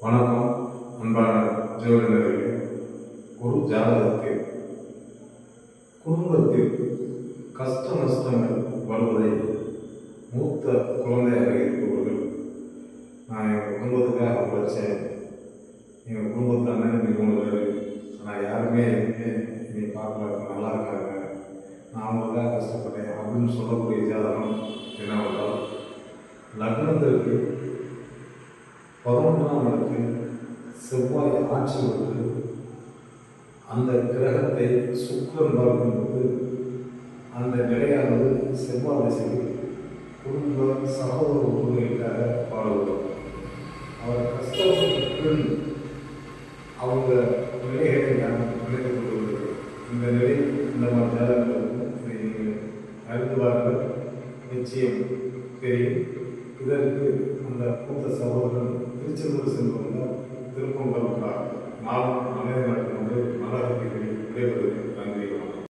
வணக்கம் அன்பான ஜோதிடர்களே. ஒரு ஜாதகத்தில் குடும்பத்தில் கஷ்ட நஷ்டங்கள் வருவதை மூத்த குழந்தையாக இருப்பவர்கள், நான் எங்கள் குடும்பத்துக்காக உழைச்சேன், எங்கள் குடும்பத்தில் அண்ணன் 3 பேர், ஆனால் யாருமே என்னை பார்க்கல, நல்லா இருக்காங்க, நான் அவங்களுக்காக கஷ்டப்பட்டேன் அப்படின்னு சொல்லக்கூடிய ஜாதகம் என்னவென்றால், லக்னத்திற்கு 11ஆம் இடத்தில் செவ்வாய் ஆட்சி வந்து அந்த கிரகத்தை சுக்கிரன் பார்க்கும்போது அந்த நிலையானது செவ்வாய் திசையில் குடும்ப சகோதர உறவுகளுக்காக பாடுபடும். அவர் கஷ்டப்பட்டு அவங்க நிலைகளை நான் நினைத்து கொள்வது இந்த நிலை இந்த மாதிரி ஜாதகங்களுக்கு நீங்கள் அறிந்து பாருங்கள், நிச்சயம் தெரியும். இதற்கு அந்த மூத்த சகோதரன் திருச்செந்தூர் செல்வங்க திருப்பங்கல் நாளும் அமைதி நடத்தி கொண்டு மலர்த்தி விடைபெறுகிறது.